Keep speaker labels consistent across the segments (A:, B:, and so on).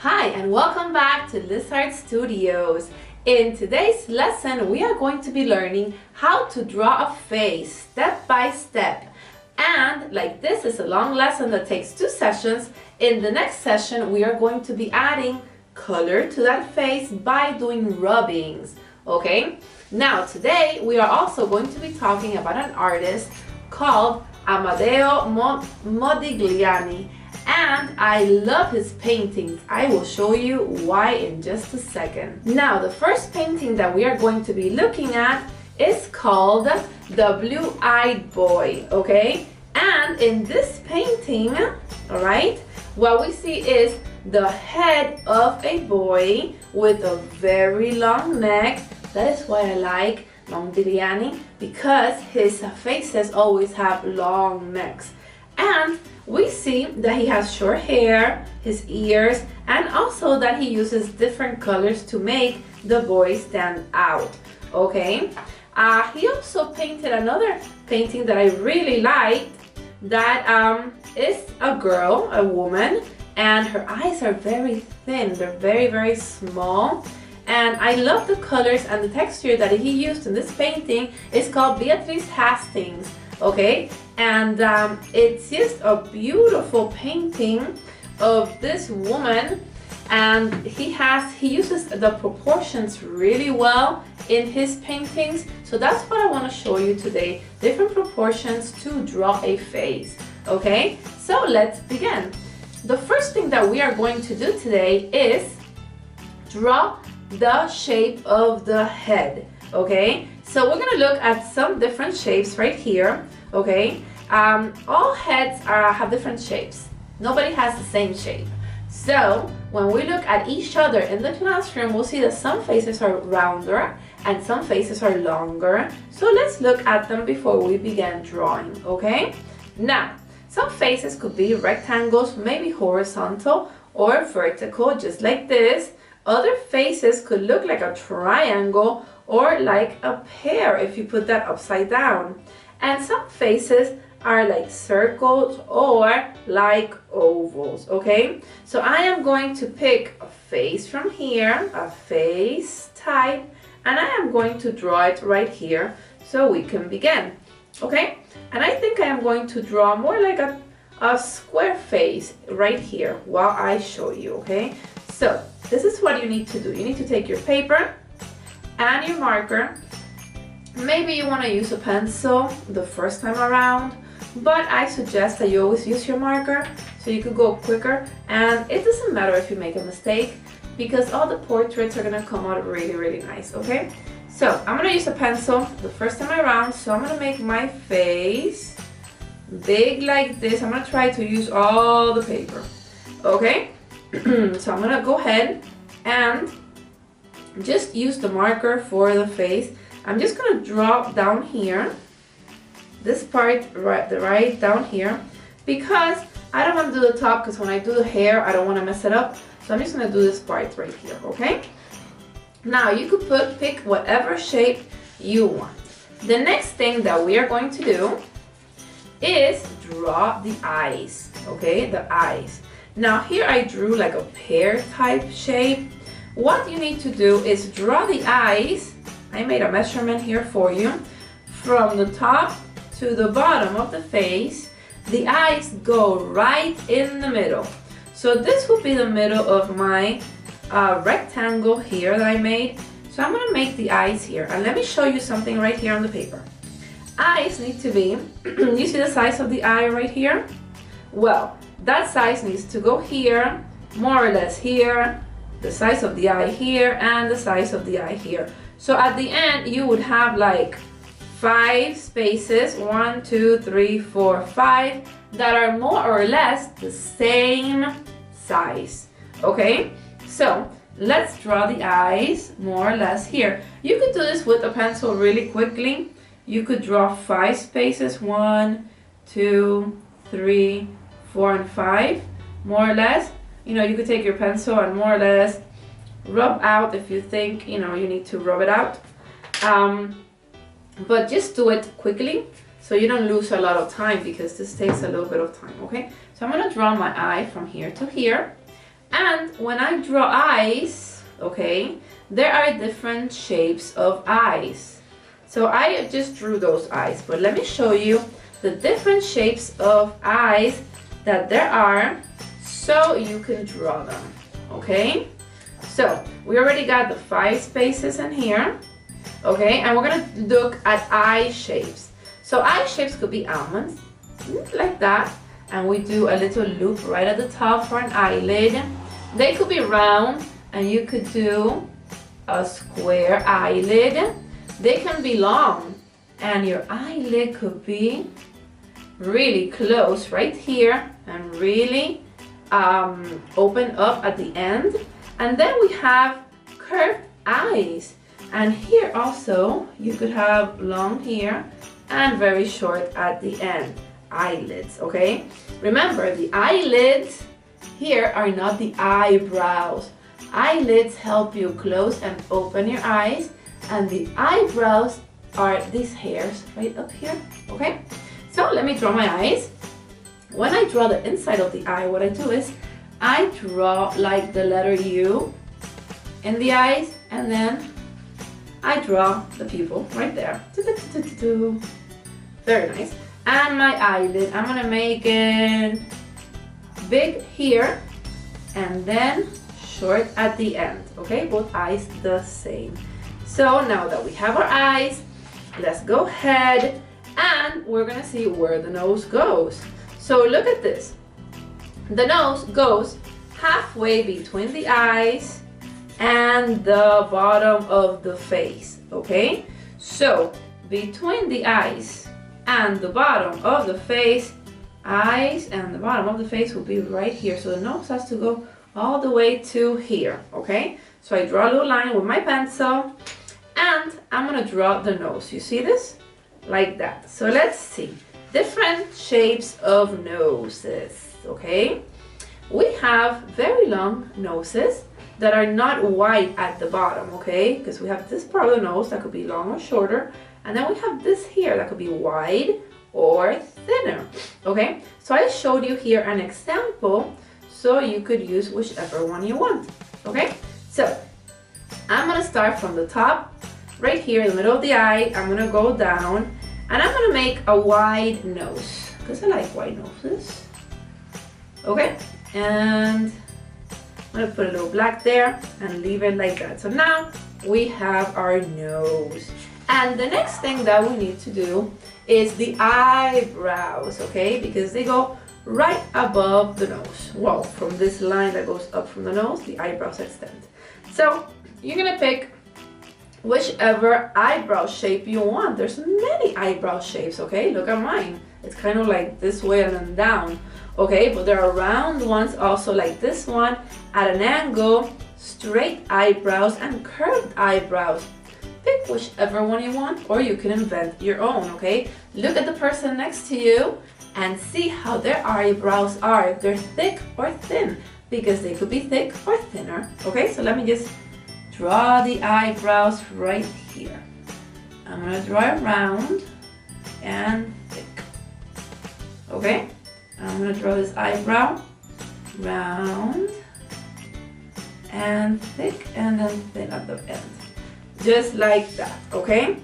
A: Hi and welcome back to Lizard Studios. In today's lesson, we are going to be learning how to draw a face step by step. And like this is a long lesson that takes 2 sessions, in the next session we are going to be adding color to that face by doing rubbings. Okay? Now today we are also going to be talking about an artist called Amedeo Modigliani. And I love his paintings. I will show you why in just a second. Now, the first painting that we are going to be looking at is called The Blue-Eyed Boy, okay? And in this painting, all right, what we see is the head of a boy with a very long neck. That is why I like Modigliani, because his faces always have long necks. And we see that he has short hair, his ears, and also that he uses different colors to make the boy stand out, okay? He also painted another painting that I really liked that is a girl, a woman, and her eyes are very thin, they're very, very small. And I love the colors and the texture that he used in this painting. It's called Beatrice Hastings, okay? And it's just a beautiful painting of this woman, and he uses the proportions really well in his paintings. So that's what I want to show you today, different proportions to draw a face. Okay, so let's begin. The first thing that we are going to do today is draw the shape of the head. Okay, so we're gonna look at some different shapes right here. Okay, all heads have different shapes. Nobody has the same shape. So when we look at each other in the classroom, we'll see that some faces are rounder and some faces are longer. So let's look at them before we begin drawing, okay? Now, some faces could be rectangles, maybe horizontal or vertical, just like this. Other faces could look like a triangle or like a pear if you put that upside down. And some faces are like circles or like ovals, okay? So I am going to pick a face from here, a face type, and I am going to draw it right here so we can begin, okay? And I think I am going to draw more like a square face right here while I show you, okay? So this is what you need to do. You need to take your paper and your marker. Maybe you want to use a pencil the first time around, but I suggest that you always use your marker so you could go quicker, and it doesn't matter if you make a mistake because all the portraits are going to come out really, really nice, okay? So I'm going to use a pencil the first time around, so I'm going to make my face big like this. I'm going to try to use all the paper, okay? So I'm going to go ahead and just use the marker for the face. I'm just going to draw down here, this part right down here, because I don't want to do the top, because when I do the hair I don't want to mess it up. So I'm just going to do this part right here, okay? Now you could pick whatever shape you want. The next thing that we are going to do is draw the eyes, okay? The eyes. Now here I drew like a pear type shape. What you need to do is draw the eyes. I made a measurement here for you. From the top to the bottom of the face, the eyes go right in the middle. So this will be the middle of my rectangle here that I made. So I'm going to make the eyes here. And let me show you something right here on the paper. Eyes need to be, you see the size of the eye right here? Well, that size needs to go here, more or less here, the size of the eye here, and the size of the eye here. So at the end, you would have like 5 spaces, 1, 2, 3, 4, 5, that are more or less the same size, okay? So let's draw the eyes more or less here. You could do this with a pencil really quickly. You could draw 5 spaces, 1, 2, 3, 4, and 5, more or less. You know, you could take your pencil and more or less rub out if you think, you know, you need to rub it out. But just do it quickly so you don't lose a lot of time, because this takes a little bit of time, okay? So I'm going to draw my eye from here to here. And when I draw eyes, okay, there are different shapes of eyes. So I just drew those eyes, but let me show you the different shapes of eyes that there are so you can draw them, okay? So we already got the 5 spaces in here, okay? And we're gonna look at eye shapes. So eye shapes could be almonds, like that. And we do a little loop right at the top for an eyelid. They could be round, and you could do a square eyelid. They can be long, and your eyelid could be really close right here and really open up at the end. And then we have curved eyes, and here also you could have long here and very short at the end. Eyelids, okay? Remember, the eyelids here are not the eyebrows. Eyelids help you close and open your eyes, and the eyebrows are these hairs right up here, okay? So let me draw my eyes. When I draw the inside of the eye, what I do is I draw like the letter U in the eyes, and then I draw the pupil right there. Very nice. And my eyelid, I'm gonna make it big here and then short at the end, okay? Both eyes the same. So now that we have our eyes, let's go ahead and we're gonna see where the nose goes. So look at this. The nose goes halfway between the eyes and the bottom of the face, okay? So between the eyes and the bottom of the face, eyes and the bottom of the face will be right here. So the nose has to go all the way to here, okay? So I draw a little line with my pencil and I'm gonna draw the nose. You see this? Like that. So let's see. Different shapes of noses, okay? We have very long noses that are not wide at the bottom, okay? Because we have this part of the nose that could be long or shorter, and then we have this here that could be wide or thinner, okay? So I showed you here an example so you could use whichever one you want, okay? So I'm gonna start from the top, right here in the middle of the eye. I'm gonna go down and I'm gonna make a wide nose because I like wide noses, okay? And I'm gonna put a little black there and leave it like that. So now we have our nose. And the next thing that we need to do is the eyebrows, okay? Because they go right above the nose. Well, from this line that goes up from the nose, the eyebrows extend. So you're gonna pick whichever eyebrow shape you want. There's many eyebrow shapes, okay? Look at mine. It's kind of like this way and then down, okay? But there are round ones also like this one at an angle, straight eyebrows and curved eyebrows. Pick whichever one you want, or you can invent your own, okay? Look at the person next to you and see how their eyebrows are, if they're thick or thin, because they could be thick or thinner, okay? So let me just draw the eyebrows right here. I'm gonna draw it round and thick, okay? I'm gonna draw this eyebrow round and thick and then thin at the end. Just like that, okay?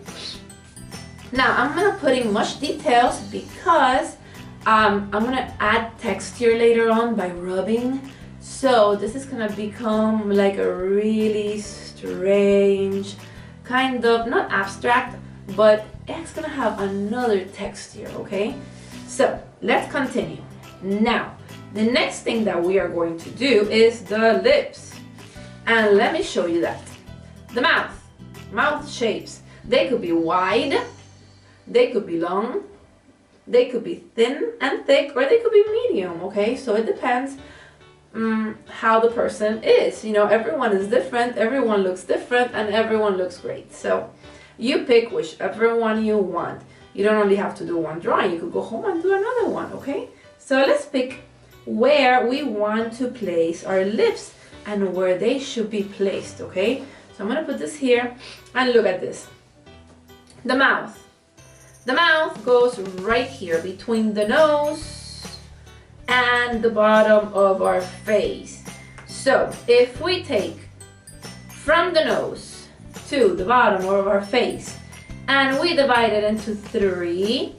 A: Now I'm gonna put in much details because I'm gonna add texture later on by rubbing. So this is gonna become like a really strange, kind of, not abstract, but it's gonna have another texture, okay? So let's continue. Now, the next thing that we are going to do is the lips. And let me show you that. The mouth shapes. They could be wide, they could be long, they could be thin and thick, or they could be medium, okay? So it depends how the person is. You know, everyone is different, everyone looks different, and everyone looks great. So you pick whichever one you want. You don't only have to do one drawing, you could go home and do another one, okay? So let's pick where we want to place our lips and where they should be placed, okay? So I'm gonna put this here and look at this. The mouth. The mouth goes right here between the nose and the bottom of our face. So if we take from the nose to the bottom of our face and we divide it into 3,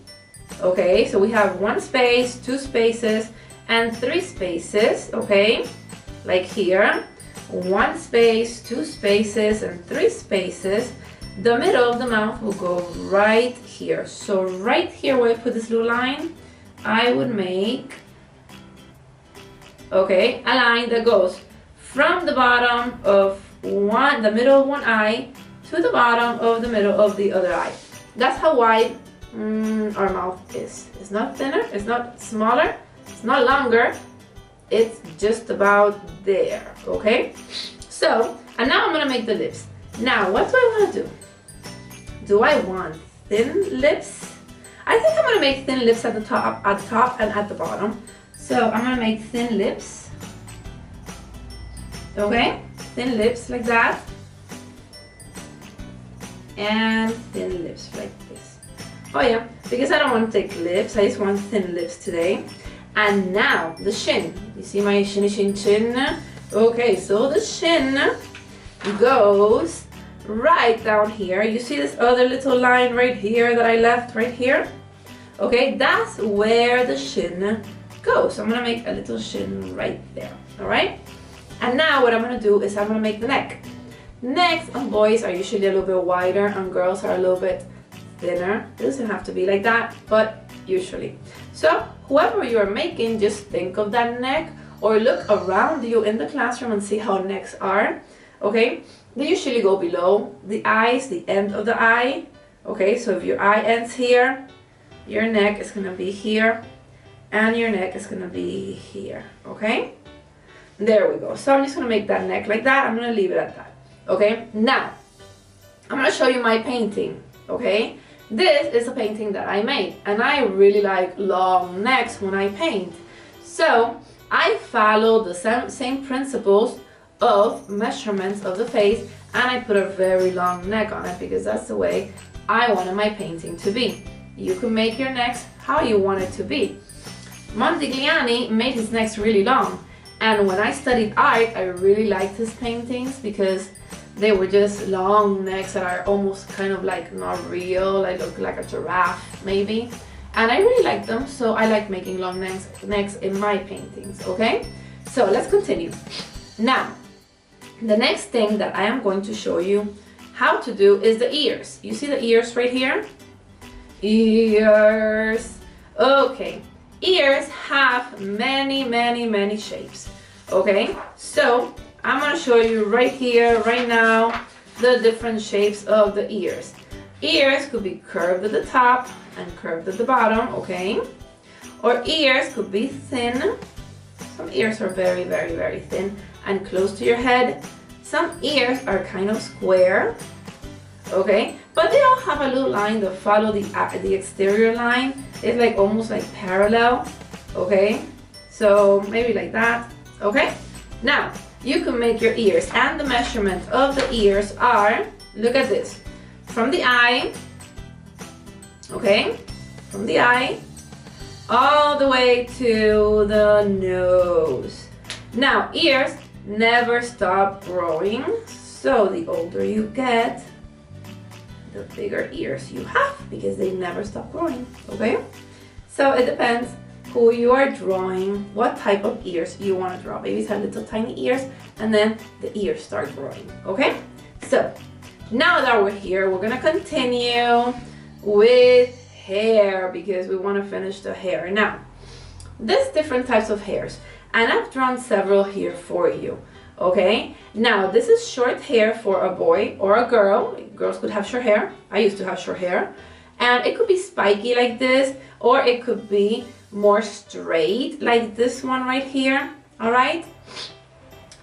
A: okay, so we have 1 space, 2 spaces, and 3 spaces, okay, like here, 1 space, 2 spaces, and 3 spaces. The middle of the mouth will go right here. So right here where I put this little line, I would make, okay, a line that goes from the bottom of the middle of one eye to the bottom of the middle of the other eye. That's how wide our mouth is. It's not thinner, it's not smaller, it's not longer, it's just about there, okay? So, and now I'm gonna make the lips. Now, what do I want to do? Do I want thin lips? I think I'm gonna make thin lips at the top and at the bottom. So I'm gonna make thin lips. Okay, thin lips like that. And thin lips like this. Oh yeah, because I don't want thick lips, I just want thin lips today. And now the chin. You see my chin? Okay, so the chin goes right down here. You see this other little line right here that I left right here? Okay, that's where the chin goes. So I'm gonna make a little chin right there, all right? And now what I'm gonna do is I'm gonna make the neck. Necks on boys are usually a little bit wider and girls are a little bit thinner. It doesn't have to be like that, but usually. So whoever you are making, just think of that neck or look around you in the classroom and see how necks are, okay? They usually go below the eyes, the end of the eye, okay? So if your eye ends here, your neck is gonna be here, and your neck is gonna be here, okay? There we go. So I'm just gonna make that neck like that. I'm gonna leave it at that, okay? Now, I'm gonna show you my painting, okay? This is a painting that I made, and I really like long necks when I paint. So I follow the same principles of measurements of the face, and I put a very long neck on it because that's the way I wanted my painting to be. You can make your necks how you want it to be. Montigliani made his necks really long, and when I studied art, I really liked his paintings because they were just long necks that are almost kind of like not real. I look like a giraffe maybe, and I really like them, so I like making long necks in my paintings, okay? So let's continue. Now, the next thing that I am going to show you how to do is the ears. You see the ears right here? Ears. Okay, ears have many shapes, okay? So I'm gonna show you right here, right now, the different shapes of the ears. Ears could be curved at the top and curved at the bottom, okay? Or ears could be thin. Some ears are very thin and close to your head. Some ears are kind of square, okay? But they all have a little line that follow the exterior line. It's like almost like parallel, okay? So maybe like that, okay? Now, you can make your ears, and the measurements of the ears are, look at this, from the eye, okay? From the eye, all the way to the nose. Now, ears never stop growing, so the older you get, the bigger ears you have because they never stop growing, okay? So it depends who you are drawing, what type of ears you want to draw. Babies have little tiny ears and then the ears start growing, okay? So now that we're here, we're gonna continue with hair because we want to finish the hair. Now, there's different types of hairs and I've drawn several here for you, okay? Now, this is short hair for a boy or a girl. Girls could have short hair. I used to have short hair. And it could be spiky like this, or it could be more straight like this one right here, all right?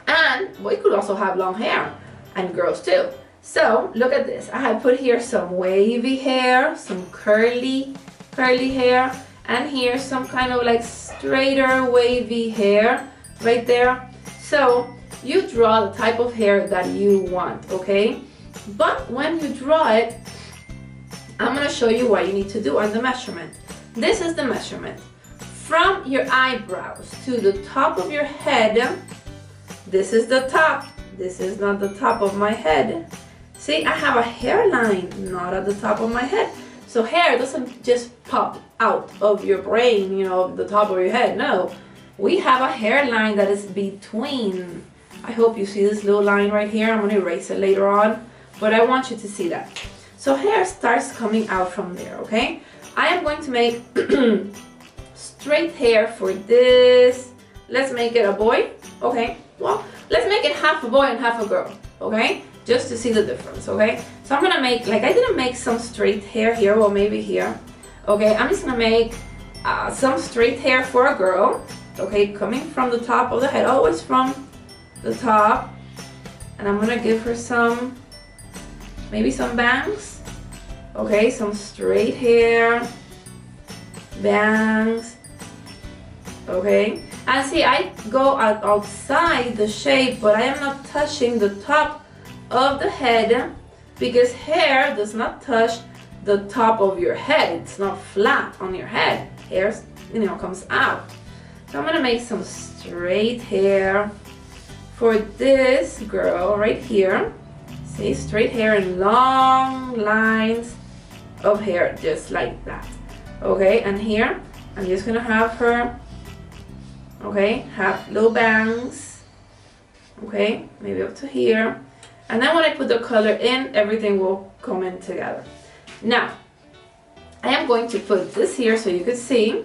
A: And we could also have long hair, and girls too. So look at this. I have put here some wavy hair, some curly hair, and here some kind of like straighter wavy hair right there. So you draw the type of hair that you want, okay? But when you draw it, I'm gonna show you what you need to do on the measurement. This is the measurement. From your eyebrows to the top of your head, This is the top. This is not the top of my head. See, I have a hairline, not at the top of my head. So hair doesn't just pop out of your brain, you know, the top of your head. No, we have a hairline that is between. I hope you see this little line right here. I'm going to erase it later on, but I want you to see that. So hair starts coming out from there, okay? I am going to make straight hair for this. Let's make it a boy, okay? Well, let's make it half a boy and half a girl, okay? Just to see the difference, okay? So I'm gonna make, like I didn't make some straight hair here, or maybe here, okay? I'm just gonna make some straight hair for a girl, okay? Coming from the top of the head, always from the top. And I'm gonna give her some, maybe some bangs, okay? Some straight hair, bangs, okay? And see, I go outside the shape, but I am not touching the top of the head, because hair does not touch the top of your head. It's not flat on your head. Hair, you know, comes out. So I'm gonna make some straight hair for this girl right here. See, straight hair and long lines of hair, just like that. Okay, and here I'm just gonna have her, okay, have little bangs, okay, maybe up to here. And then when I put the color in, everything will come in together. Now, I am going to put this here so you can see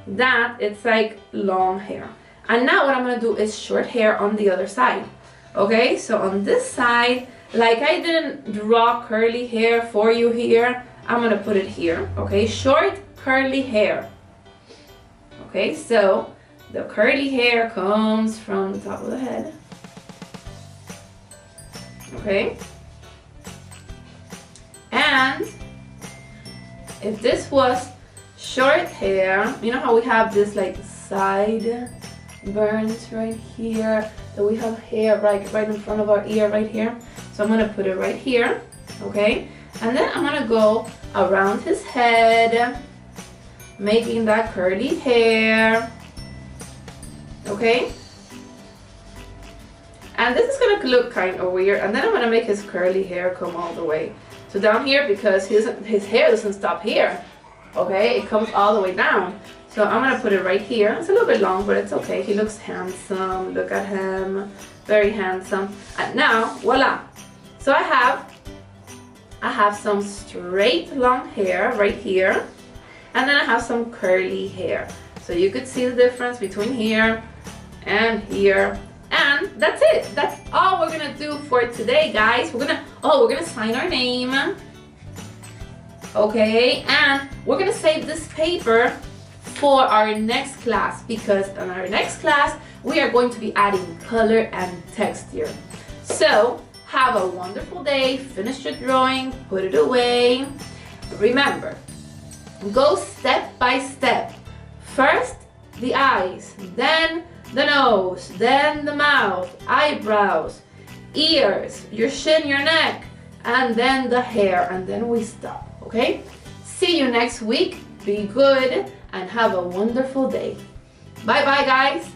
A: that it's like long hair. And now what I'm going to do is short hair on the other side. Okay, so on this side, like I didn't draw curly hair for you here, I'm going to put it here. Okay, short curly hair. Okay, so the curly hair comes from the top of the head. Okay, and if this was short hair, you know how we have this like side burns right here, that we have hair right in front of our ear right here. So I'm gonna put it right here, okay, and then I'm gonna go around his head, making that curly hair, okay. And this is gonna look kind of weird, and then I'm gonna make his curly hair come all the way. So down here, because his hair doesn't stop here, okay? It comes all the way down. So I'm gonna put it right here. It's a little bit long, but it's okay. He looks handsome. Look at him, very handsome. And now, voila. So I have some straight long hair right here, and then I have some curly hair. So you could see the difference between here and here. And that's it. That's all we're gonna do for today, guys. We're gonna sign our name. Okay, and we're gonna save this paper for our next class, because in our next class we are going to be adding color and texture. So have a wonderful day. Finish your drawing, put it away. Remember, go step by step. First the eyes, then the nose, then the mouth, eyebrows, ears, your chin, your neck, and then the hair, and then we stop, okay? See you next week. Be good and have a wonderful day. Bye bye, guys.